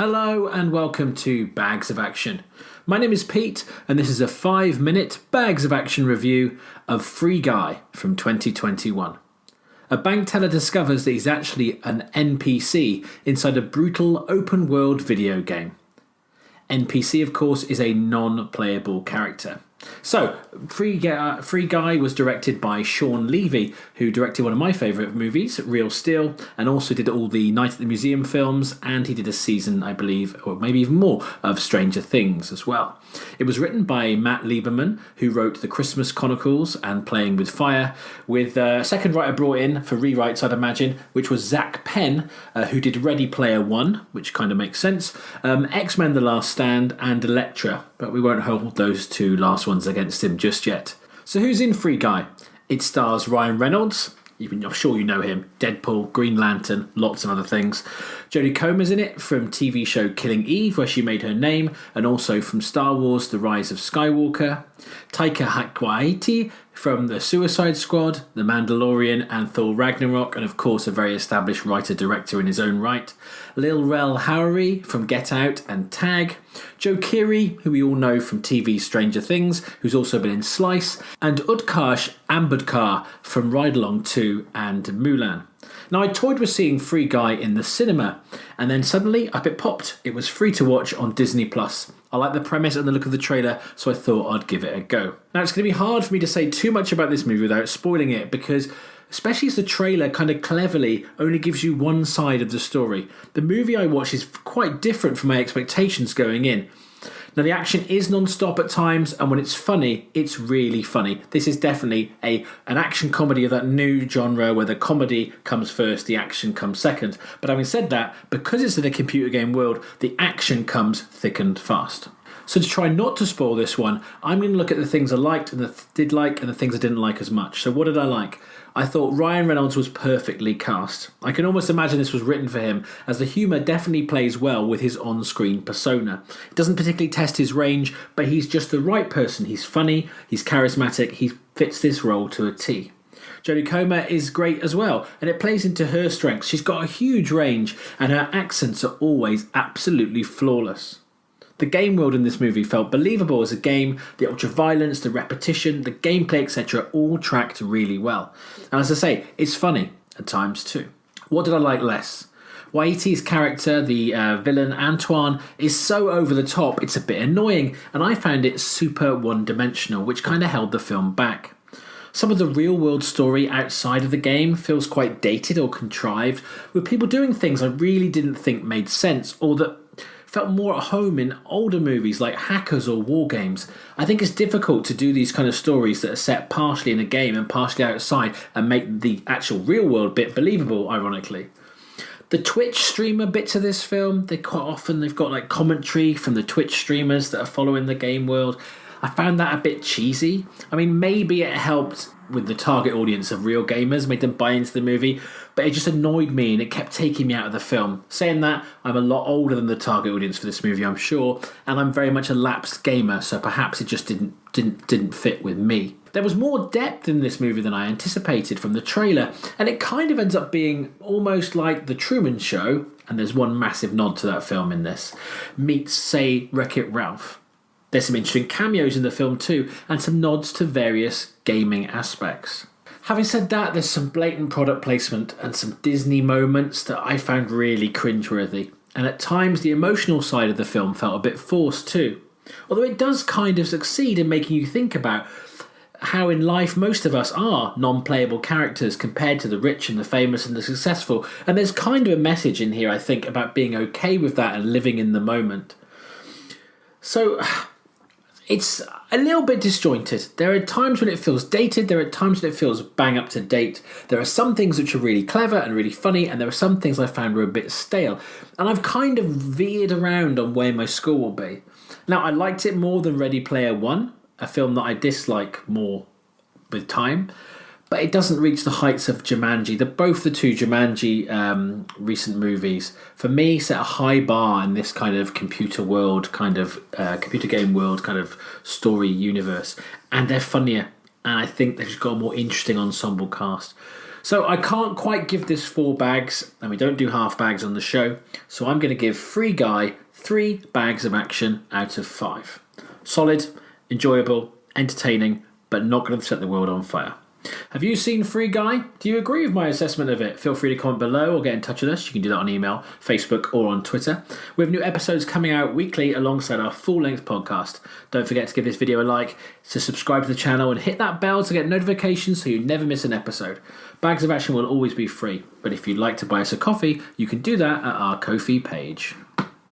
Hello and welcome to Bags of Action. My name is Pete and this is a 5-minute Bags of Action review of Free Guy from 2021. A bank teller discovers that he's actually an NPC inside a brutal open-world video game. NPC, of course, is a non-playable character. So, Free Guy was directed by Sean Levy, who directed one of my favourite movies, Real Steel, and also did all the Night at the Museum films, and he did a season, I believe, or maybe even more, of Stranger Things as well. It was written by Matt Lieberman, who wrote The Christmas Chronicles and Playing with Fire, with a second writer brought in for rewrites, I'd imagine, which was Zach Penn, who did Ready Player One, which kind of makes sense, X-Men The Last Stand, and Elektra, but we won't hold those two last ones against him just yet. So who's in Free Guy? It stars Ryan Reynolds. I'm sure you know him. Deadpool, Green Lantern, lots of other things. Jodie Comer's in it from TV show Killing Eve, where she made her name, and also from Star Wars The Rise of Skywalker. Taika Waititi from The Suicide Squad, The Mandalorian, and Thor Ragnarok, and of course a very established writer-director in his own right. Lil Rel Howery from Get Out and Tag. Joe Keery, who we all know from TV Stranger Things, who's also been in Slice, and Utkarsh Ambudkar from Ride Along 2 and Mulan. Now, I toyed with seeing Free Guy in the cinema, and then suddenly up it popped. It was free to watch on Disney+. I like the premise and the look of the trailer, so I thought I'd give it a go. Now, it's going to be hard for me to say too much about this movie without spoiling it, because especially as the trailer kind of cleverly only gives you one side of the story. The movie I watched is quite different from my expectations going in. Now, the action is non-stop at times, and when it's funny, it's really funny. This is definitely an action comedy of that new genre where the comedy comes first, the action comes second. But having said that, because it's in a computer game world, the action comes thick and fast. So to try not to spoil this one, I'm going to look at the things I liked and did like and the things I didn't like as much. So what did I like? I thought Ryan Reynolds was perfectly cast. I can almost imagine this was written for him, as the humour definitely plays well with his on-screen persona. It doesn't particularly test his range, but he's just the right person. He's funny, he's charismatic, he fits this role to a T. Jodie Comer is great as well, and it plays into her strengths. She's got a huge range, and her accents are always absolutely flawless. The game world in this movie felt believable as a game. The ultra-violence, the repetition, the gameplay, etc. all tracked really well. And as I say, it's funny at times too. What did I like less? Waititi's character, the villain Antoine, is so over the top it's a bit annoying, and I found it super one-dimensional, which kind of held the film back. Some of the real-world story outside of the game feels quite dated or contrived, with people doing things I really didn't think made sense, or that felt more at home in older movies like Hackers or War Games. I think it's difficult to do these kind of stories that are set partially in a game and partially outside and make the actual real world bit believable, ironically. The Twitch streamer bits of this film, they've got like commentary from the Twitch streamers that are following the game world. I found that a bit cheesy. I mean, maybe it helped with the target audience of real gamers, made them buy into the movie, but it just annoyed me and it kept taking me out of the film. Saying that, I'm a lot older than the target audience for this movie, I'm sure, and I'm very much a lapsed gamer, so perhaps it just didn't fit with me. There was more depth in this movie than I anticipated from the trailer, and it kind of ends up being almost like The Truman Show, and there's one massive nod to that film in this, meets, say, Wreck-It Ralph. There's some interesting cameos in the film too, and some nods to various gaming aspects. Having said that, there's some blatant product placement and some Disney moments that I found really cringeworthy. And at times the emotional side of the film felt a bit forced too. Although it does kind of succeed in making you think about how in life most of us are non-playable characters compared to the rich and the famous and the successful. And there's kind of a message in here, I think, about being okay with that and living in the moment. So it's a little bit disjointed. There are times when it feels dated, there are times when it feels bang up to date. There are some things which are really clever and really funny, and there are some things I found were a bit stale. And I've kind of veered around on where my score will be. Now, I liked it more than Ready Player One, a film that I dislike more with time, but it doesn't reach the heights of Jumanji. Both the two Jumanji recent movies, for me, set a high bar in this kind of computer world, kind of computer game world, kind of story universe. And they're funnier. And I think they've got a more interesting ensemble cast. So I can't quite give this 4 bags, and we don't do half bags on the show, so I'm going to give Free Guy 3 bags of action out of 5. Solid, enjoyable, entertaining, but not going to set the world on fire. Have you seen Free Guy? Do you agree with my assessment of it? Feel free to comment below or get in touch with us. You can do that on email, Facebook, or on Twitter. We have new episodes coming out weekly alongside our full-length podcast. Don't forget to give this video a like, to subscribe to the channel, and hit that bell to get notifications so you never miss an episode. Bags of Action will always be free, but if you'd like to buy us a coffee, you can do that at our Ko-fi page.